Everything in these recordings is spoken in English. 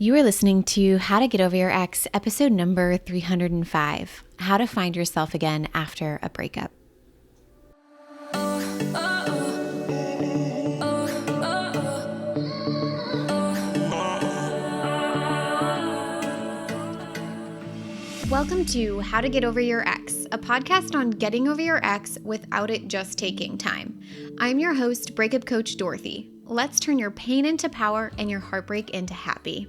You are listening to How to Get Over Your Ex, episode number 305, How to Find Yourself Again After a Breakup. Welcome to How to Get Over Your Ex, a podcast on getting over your ex without it just taking time. I'm your host, Breakup Coach Dorothy. Let's turn your pain into power and your heartbreak into happy.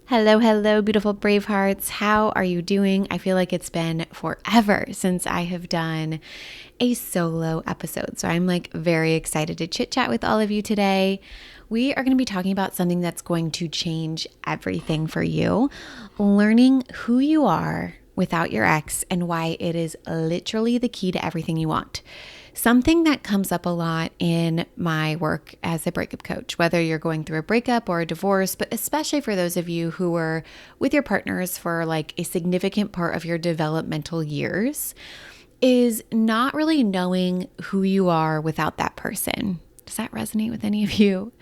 Hello, beautiful brave hearts. How are you doing? I feel like it's been forever since I have done a solo episode. So I'm very excited to chit chat with all of you today. We are going to be talking about something that's going to change everything for you, learning who you are without your ex and why it is literally the key to everything you want. Something that comes up a lot in my work as a breakup coach, whether you're going through a breakup or a divorce, but especially for those of you who were with your partners for a significant part of your developmental years, is not really knowing who you are without that person. Does that resonate with any of you?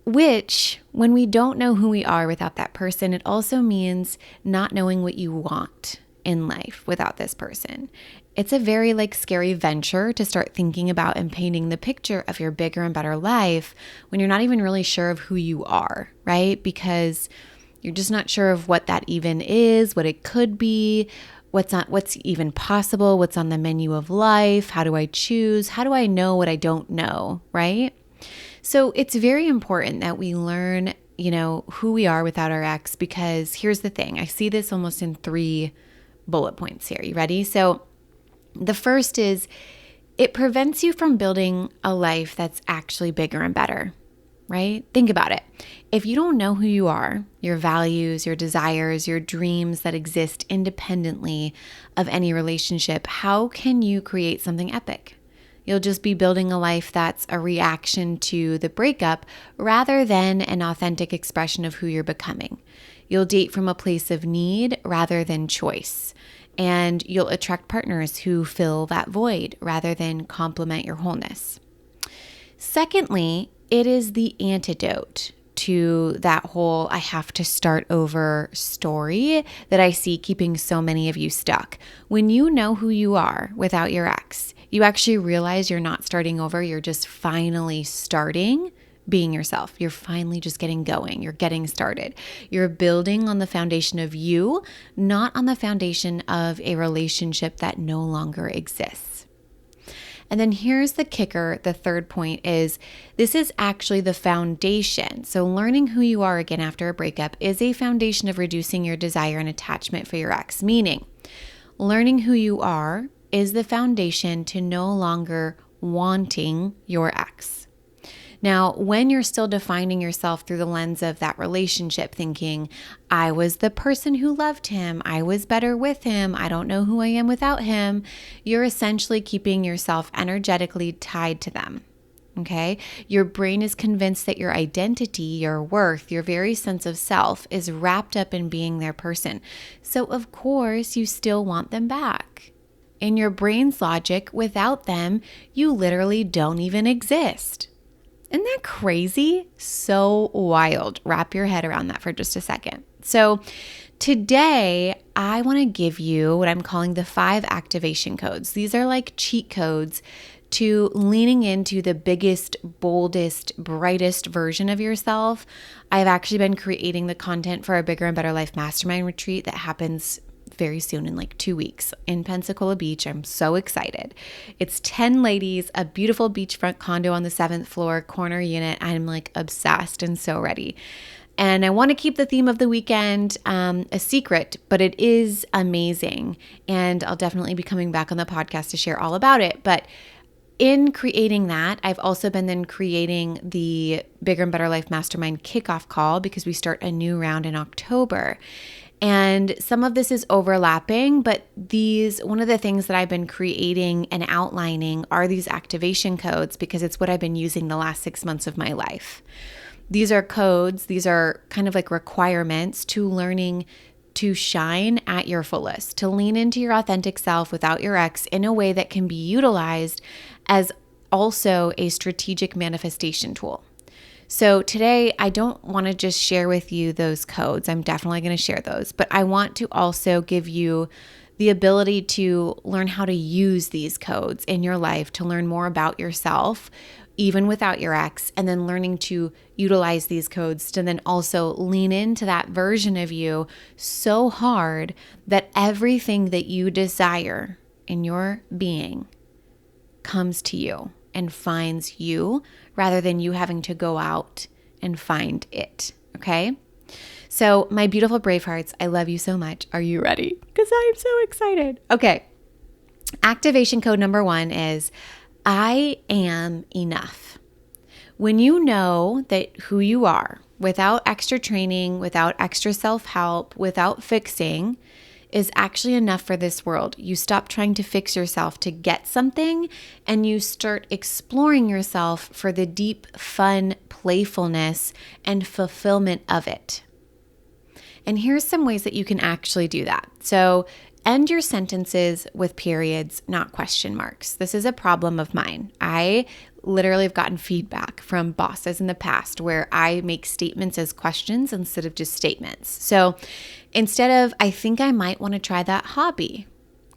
Which, when we don't know who we are without that person, it also means not knowing what you want in life without this person. It's a very scary venture to start thinking about and painting the picture of your bigger and better life when you're not even really sure of who you are, right? Because you're just not sure of what that even is, what it could be, what's even possible, what's on the menu of life, how do I choose, how do I know what I don't know, right? So it's very important that we learn, who we are without our ex, because here's the thing. I see this almost in 3 bullet points here. You ready? So the first is it prevents you from building a life that's actually bigger and better, right? Think about it. If you don't know who you are, your values, your desires, your dreams that exist independently of any relationship, how can you create something epic? You'll just be building a life that's a reaction to the breakup rather than an authentic expression of who you're becoming. You'll date from a place of need rather than choice. And you'll attract partners who fill that void rather than complement your wholeness. Secondly, it is the antidote to that whole I have to start over story that I see keeping so many of you stuck. When you know who you are without your ex, you actually realize you're not starting over. You're just finally starting being yourself. You're finally just getting going. You're getting started. You're building on the foundation of you, not on the foundation of a relationship that no longer exists. And then here's the kicker. The third point is this is actually the foundation. So learning who you are again after a breakup is a foundation of reducing your desire and attachment for your ex, meaning learning who you are is the foundation to no longer wanting your ex. Now, when you're still defining yourself through the lens of that relationship, thinking, I was the person who loved him, I was better with him, I don't know who I am without him, you're essentially keeping yourself energetically tied to them. Okay? Your brain is convinced that your identity, your worth, your very sense of self is wrapped up in being their person. So, of course, you still want them back. In your brain's logic, without them, you literally don't even exist. Isn't that crazy? So wild. Wrap your head around that for just a second. So today, I want to give you what I'm calling the 5 activation codes. These are cheat codes to leaning into the biggest, boldest, brightest version of yourself. I've actually been creating the content for a Bigger and Better Life Mastermind retreat that happens very soon in 2 weeks in Pensacola Beach. I'm so excited. It's 10 ladies, a beautiful beachfront condo on the 7th floor, corner unit. I'm obsessed and so ready. And I want to keep the theme of the weekend a secret, but it is amazing. And I'll definitely be coming back on the podcast to share all about it. But in creating that, I've also been then creating the Bigger and Better Life Mastermind kickoff call because we start a new round in October. And some of this is overlapping, but one of the things that I've been creating and outlining are these activation codes because it's what I've been using the last 6 months of my life. These are codes, these are kind of requirements to learning to shine at your fullest, to lean into your authentic self without your ex in a way that can be utilized as also a strategic manifestation tool. So today, I don't want to just share with you those codes. I'm definitely going to share those, but I want to also give you the ability to learn how to use these codes in your life, to learn more about yourself, even without your ex, and then learning to utilize these codes to then also lean into that version of you so hard that everything that you desire in your being comes to you and finds you rather than you having to go out and find it. Okay? So, my beautiful brave hearts, I love you so much. Are you ready? Because I am so excited. Okay. Activation code number 1 is I am enough. When you know that who you are without extra training, without extra self-help, without fixing, is actually enough for this world. You stop trying to fix yourself to get something and you start exploring yourself for the deep, fun playfulness and fulfillment of it. And here's some ways that you can actually do that. So end your sentences with periods, not question marks. This is a problem of mine. I literally have gotten feedback from bosses in the past where I make statements as questions instead of just statements. So instead of, I think I might want to try that hobby,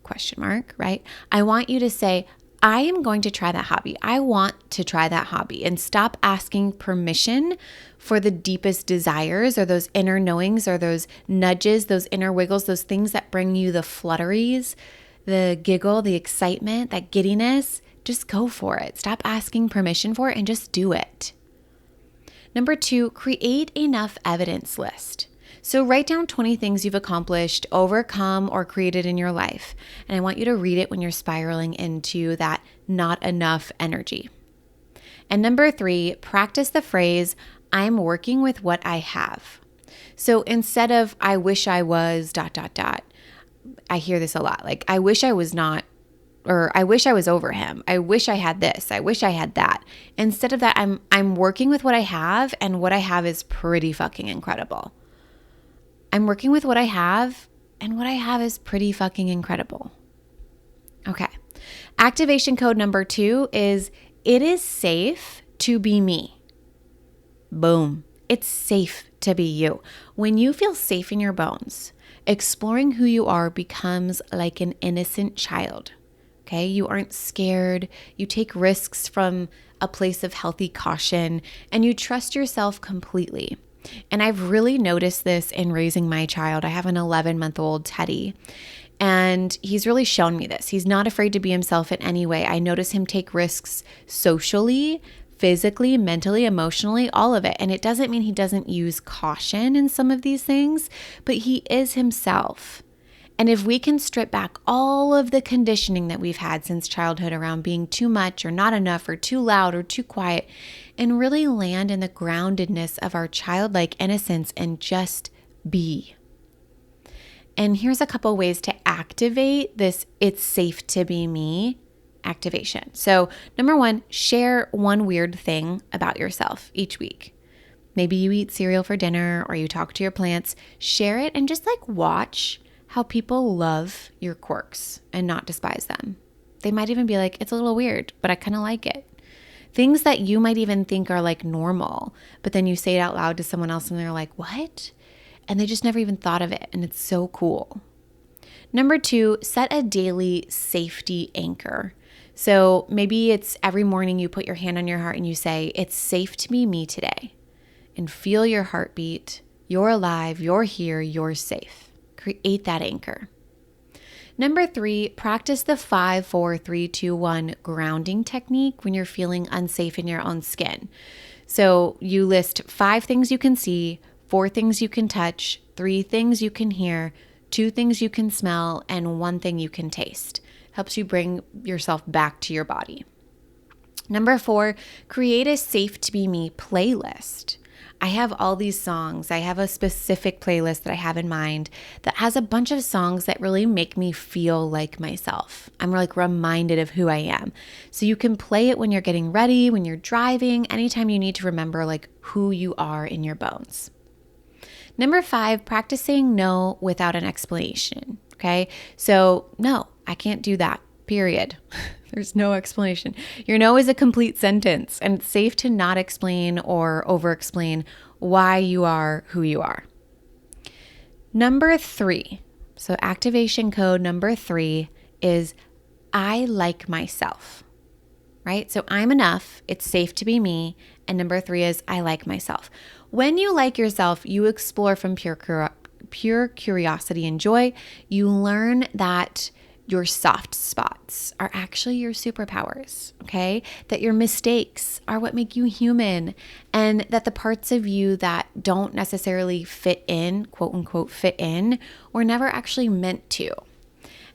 question mark, right? I want you to say, I am going to try that hobby. I want to try that hobby, and stop asking permission for the deepest desires or those inner knowings or those nudges, those inner wiggles, those things that bring you the flutteries, the giggle, the excitement, that giddiness. Just go for it. Stop asking permission for it and just do it. Number 2, create enough evidence list. So write down 20 things you've accomplished, overcome, or created in your life. And I want you to read it when you're spiraling into that not enough energy. And number 3, practice the phrase, I'm working with what I have. So instead of, I wish I was ... I hear this a lot. Like, I wish I was not, or I wish I was over him. I wish I had this. I wish I had that. Instead of that, I'm working with what I have, and what I have is pretty fucking incredible. I'm working with what I have, and what I have is pretty fucking incredible. Okay. Activation code number 2 is, it is safe to be me. Boom. It's safe to be you. When you feel safe in your bones, exploring who you are becomes like an innocent child. Okay? You aren't scared. You take risks from a place of healthy caution, and you trust yourself completely. And I've really noticed this in raising my child. I have an 11-month-old Teddy, and he's really shown me this. He's not afraid to be himself in any way. I notice him take risks socially, physically, mentally, emotionally, all of it. And it doesn't mean he doesn't use caution in some of these things, but he is himself. And if we can strip back all of the conditioning that we've had since childhood around being too much or not enough or too loud or too quiet, and really land in the groundedness of our childlike innocence and just be. And here's a couple ways to activate this it's safe to be me activation. So number 1, share one weird thing about yourself each week. Maybe you eat cereal for dinner or you talk to your plants. Share it and just watch how people love your quirks and not despise them. They might even be like, it's a little weird, but I kind of like it. Things that you might even think are normal, but then you say it out loud to someone else and they're like, what? And they just never even thought of it. And it's so cool. Number 2, set a daily safety anchor. So maybe it's every morning you put your hand on your heart and you say, it's safe to be me today. And feel your heartbeat. You're alive. You're here. You're safe. Create that anchor. Number 3, practice the 5, 4, 3, 2, 1 grounding technique when you're feeling unsafe in your own skin. So you list 5 things you can see, 4 things you can touch, 3 things you can hear, 2 things you can smell, and 1 thing you can taste. Helps you bring yourself back to your body. Number 4, create a safe to be me playlist. I have all these songs. I have a specific playlist that I have in mind that has a bunch of songs that really make me feel like myself. I'm reminded of who I am. So you can play it when you're getting ready, when you're driving, anytime you need to remember who you are in your bones. Number 5, practicing no without an explanation. Okay. So no, I can't do that. Period. There's no explanation. Your no is a complete sentence, and it's safe to not explain or over-explain why you are who you are. Number 3, so activation code number 3 is I like myself, right? So I'm enough. It's safe to be me. And number 3 is I like myself. When you like yourself, you explore from pure curiosity and joy. You learn that your soft spots are actually your superpowers, okay? That your mistakes are what make you human, and that the parts of you that don't necessarily fit in, quote unquote, fit in, were never actually meant to.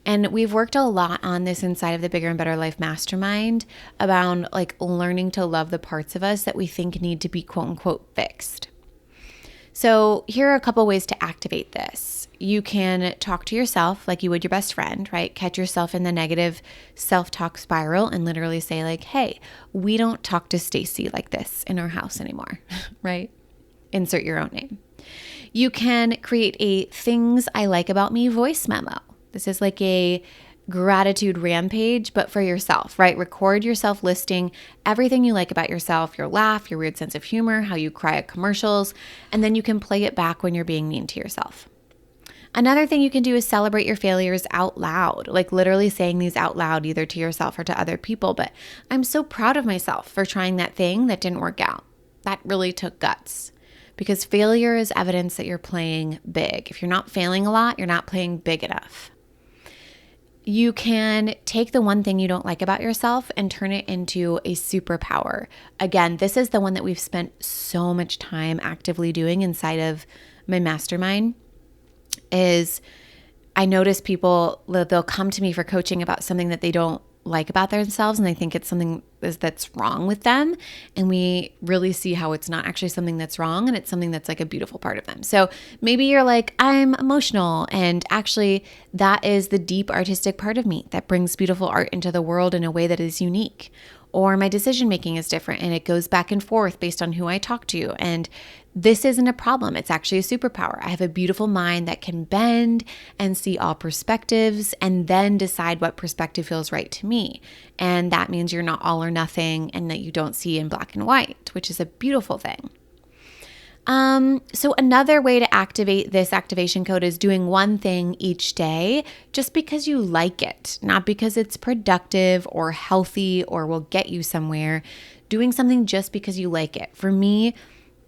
And we've worked a lot on this inside of the Bigger and Better Life Mastermind about like learning to love the parts of us that we think need to be quote unquote fixed. So here are a couple ways to activate this. You can talk to yourself like you would your best friend, right? Catch yourself in the negative self-talk spiral and literally say like, hey, we don't talk to Stacy like this in our house anymore, right? Insert your own name. You can create a things I like about me voice memo. This is like a gratitude rampage, but for yourself, right? Record yourself listing everything you like about yourself, your laugh, your weird sense of humor, how you cry at commercials, and then you can play it back when you're being mean to yourself. Another thing you can do is celebrate your failures out loud, like literally saying these out loud, either to yourself or to other people. But I'm so proud of myself for trying that thing that didn't work out. That really took guts, because failure is evidence that you're playing big. If you're not failing a lot, you're not playing big enough. You can take the one thing you don't like about yourself and turn it into a superpower. Again, this is the one that we've spent so much time actively doing inside of my mastermind. Is I notice people, they'll come to me for coaching about something that they don't like about themselves, and they think it's something that's wrong with them. And we really see how it's not actually something that's wrong, and it's something that's like a beautiful part of them. So maybe you're like, I'm emotional, and actually that is the deep artistic part of me that brings beautiful art into the world in a way that is unique. Or my decision making is different and it goes back and forth based on who I talk to. And this isn't a problem. It's actually a superpower. I have a beautiful mind that can bend and see all perspectives and then decide what perspective feels right to me. And that means you're not all or nothing, and that you don't see in black and white, which is a beautiful thing. So another way to activate this activation code is doing one thing each day just because you like it, not because it's productive or healthy or will get you somewhere. Doing something just because you like it. For me,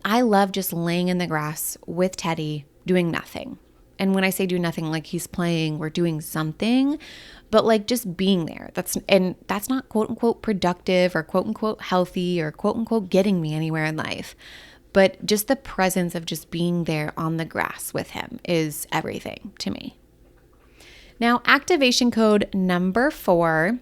I love just laying in the grass with Teddy doing nothing. And when I say do nothing, like he's playing or doing something, but like just being there. That's not quote unquote productive or quote unquote healthy or quote unquote getting me anywhere in life. But just the presence of just being there on the grass with him is everything to me. Now, activation code number 4,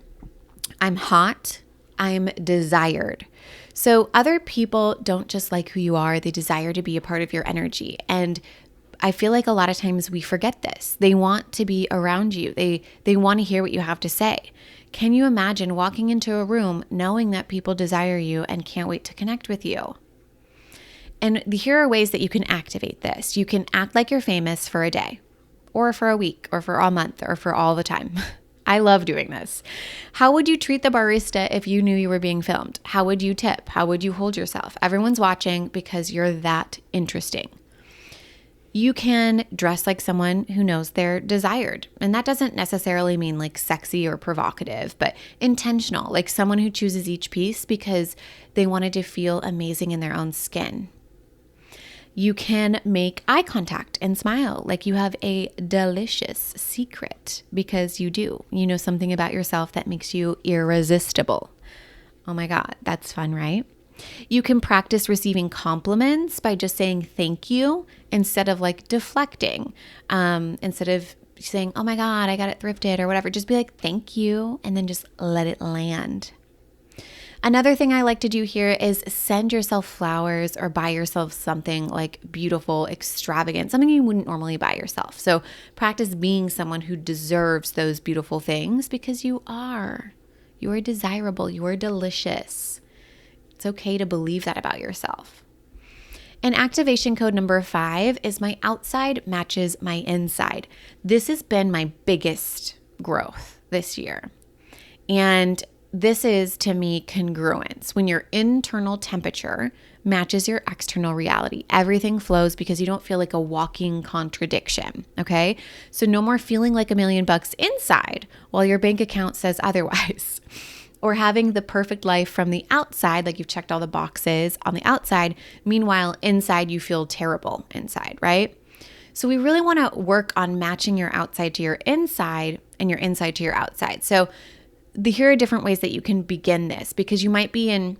I'm hot, I'm desired. So other people don't just like who you are, they desire to be a part of your energy. And I feel like a lot of times we forget this. They want to be around you. They want to hear what you have to say. Can you imagine walking into a room knowing that people desire you and can't wait to connect with you? And here are ways that you can activate this. You can act like you're famous for a day or for a week or for a month or for all the time. I love doing this. How would you treat the barista if you knew you were being filmed? How would you tip? How would you hold yourself? Everyone's watching because you're that interesting. You can dress like someone who knows they're desired. And that doesn't necessarily mean like sexy or provocative, but intentional, like someone who chooses each piece because they wanted to feel amazing in their own skin. You can make eye contact and smile like you have a delicious secret, because you do. You know something about yourself that makes you irresistible. Oh my God, that's fun, right? You can practice receiving compliments by just saying thank you instead of like deflecting. Instead of saying, oh my God, I got it thrifted or whatever, just be like, thank you, and then just let it land. Another thing I like to do here is send yourself flowers or buy yourself something like beautiful, extravagant, something you wouldn't normally buy yourself. So practice being someone who deserves those beautiful things, because you are. You are desirable. You are delicious. It's okay to believe that about yourself. And activation code number 5 is my outside matches my inside. This has been my biggest growth this year. And this is, to me, congruence. When your internal temperature matches your external reality, everything flows because you don't feel like a walking contradiction, okay? So no more feeling like $1,000,000 inside while your bank account says otherwise. Or having the perfect life from the outside, like you've checked all the boxes on the outside. Meanwhile, inside you feel terrible inside, right? So we really want to work on matching your outside to your inside and your inside to your outside. So here are different ways that you can begin this, because you might be in,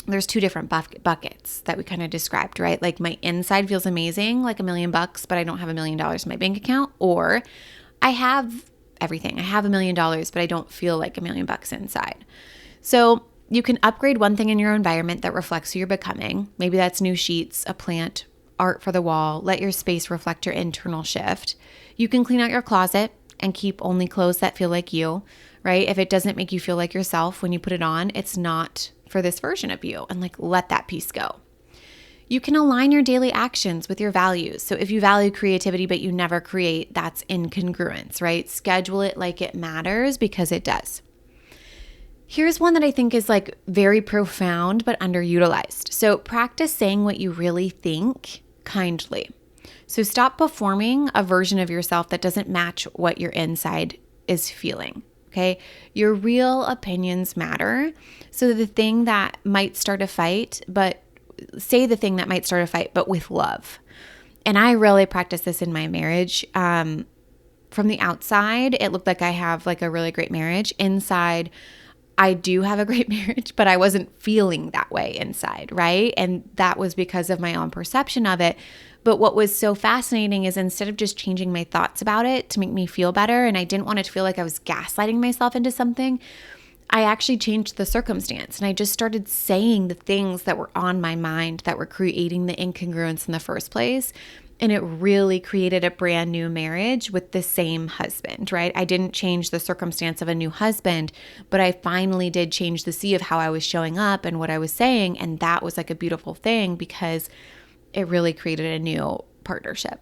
there's two different buckets that we kind of described, right? Like my inside feels amazing, like $1,000,000, but I don't have $1,000,000 in my bank account. Or I have everything. I have $1,000,000, but I don't feel like $1,000,000 inside. So you can upgrade one thing in your environment that reflects who you're becoming. Maybe that's new sheets, a plant, art for the wall. Let your space reflect your internal shift. You can clean out your closet and keep only clothes that feel like you, right? If it doesn't make you feel like yourself when you put it on, it's not for this version of you, and like let that piece go. You can align your daily actions with your values. So if you value creativity but you never create, that's incongruence, right? Schedule it like it matters, because it does. Here's one that I think is like very profound but underutilized. So practice saying what you really think kindly. So stop performing a version of yourself that doesn't match what your inside is feeling. Okay, your real opinions matter. So the thing that might start a fight, but say the thing that might start a fight, but with love. And I really practice this in my marriage. From the outside, it looked like I have like a really great marriage. Inside, I do have a great marriage, but I wasn't feeling that way inside, right? And that was because of my own perception of it. But what was so fascinating is instead of just changing my thoughts about it to make me feel better, and I didn't want it to feel like I was gaslighting myself into something, I actually changed the circumstance. And I just started saying the things that were on my mind that were creating the incongruence in the first place. And it really created a brand new marriage with the same husband, right? I didn't change the circumstance of a new husband, but I finally did change the sea of how I was showing up and what I was saying. And that was like a beautiful thing, because it really created a new partnership.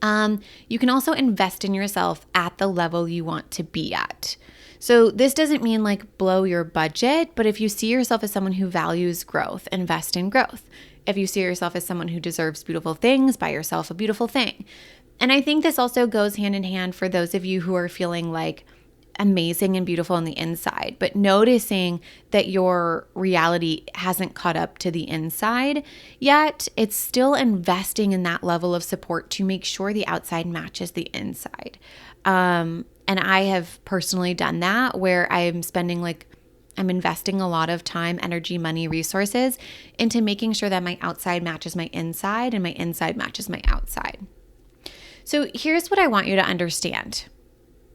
You can also invest in yourself at the level you want to be at. So this doesn't mean like blow your budget, but if you see yourself as someone who values growth, invest in growth. If you see yourself as someone who deserves beautiful things, buy yourself a beautiful thing. And I think this also goes hand in hand for those of you who are feeling like amazing and beautiful on the inside, but noticing that your reality hasn't caught up to the inside yet. It's still investing in that level of support to make sure the outside matches the inside. And I have personally done that, where I'm investing a lot of time, energy, money, resources into making sure that my outside matches my inside and my inside matches my outside. So here's what I want you to understand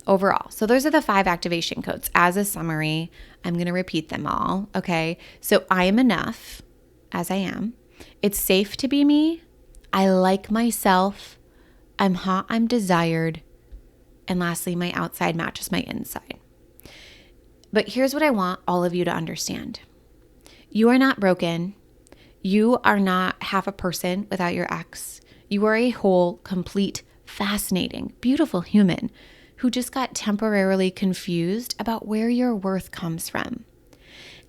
overall. So those are the 5 activation codes. As a summary, I'm going to repeat them all. Okay. So I am enough as I am. It's safe to be me. I like myself. I'm hot. I'm desired. And lastly, my outside matches my inside. But here's what I want all of you to understand. You are not broken. You are not half a person without your ex. You are a whole, complete, fascinating, beautiful human who just got temporarily confused about where your worth comes from.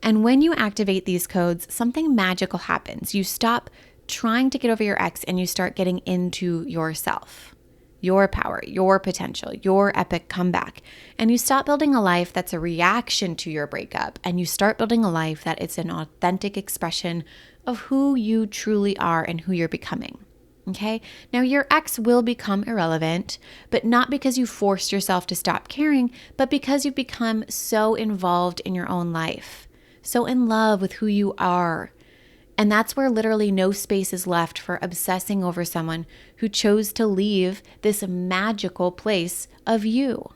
And when you activate these codes, something magical happens. You stop trying to get over your ex and you start getting into yourself, your power, your potential, your epic comeback. And you stop building a life that's a reaction to your breakup, and you start building a life that is an authentic expression of who you truly are and who you're becoming. Okay. Now your ex will become irrelevant, but not because you forced yourself to stop caring, but because you've become so involved in your own life, so in love with who you are. And that's where literally no space is left for obsessing over someone who chose to leave this magical place of you.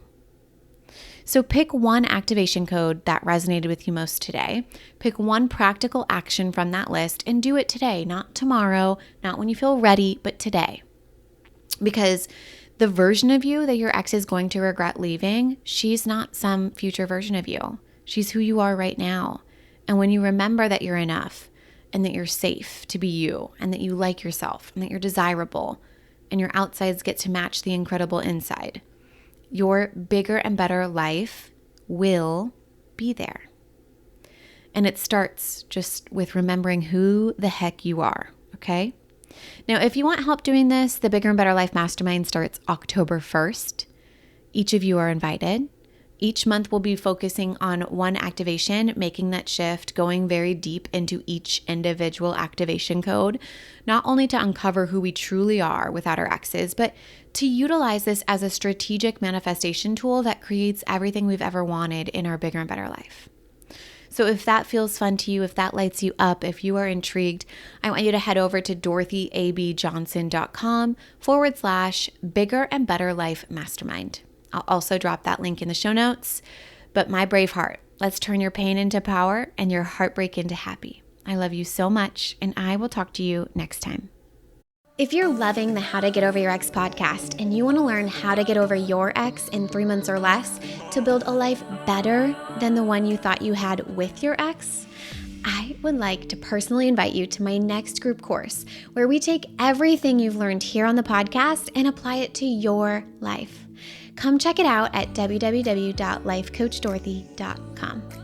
So pick one activation code that resonated with you most today. Pick one practical action from that list and do it today, not tomorrow, not when you feel ready, but today. Because the version of you that your ex is going to regret leaving, she's not some future version of you. She's who you are right now. And when you remember that you're enough and that you're safe to be you and that you like yourself and that you're desirable and your outsides get to match the incredible inside, your bigger and better life will be there. And it starts just with remembering who the heck you are, okay? Now, if you want help doing this, the Bigger and Better Life Mastermind starts October 1st. Each of you are invited. Each month we'll be focusing on one activation, making that shift, going very deep into each individual activation code, not only to uncover who we truly are without our exes, but to utilize this as a strategic manifestation tool that creates everything we've ever wanted in our bigger and better life. So if that feels fun to you, if that lights you up, if you are intrigued, I want you to head over to dorothyabjohnson.com/bigger and better life mastermind. I'll also drop that link in the show notes. But my brave heart, let's turn your pain into power and your heartbreak into happy. I love you so much, and I will talk to you next time. If you're loving the How to Get Over Your Ex podcast and you want to learn how to get over your ex in 3 months or less to build a life better than the one you thought you had with your ex, I would like to personally invite you to my next group course where we take everything you've learned here on the podcast and apply it to your life. Come check it out at www.lifecoachdorothy.com.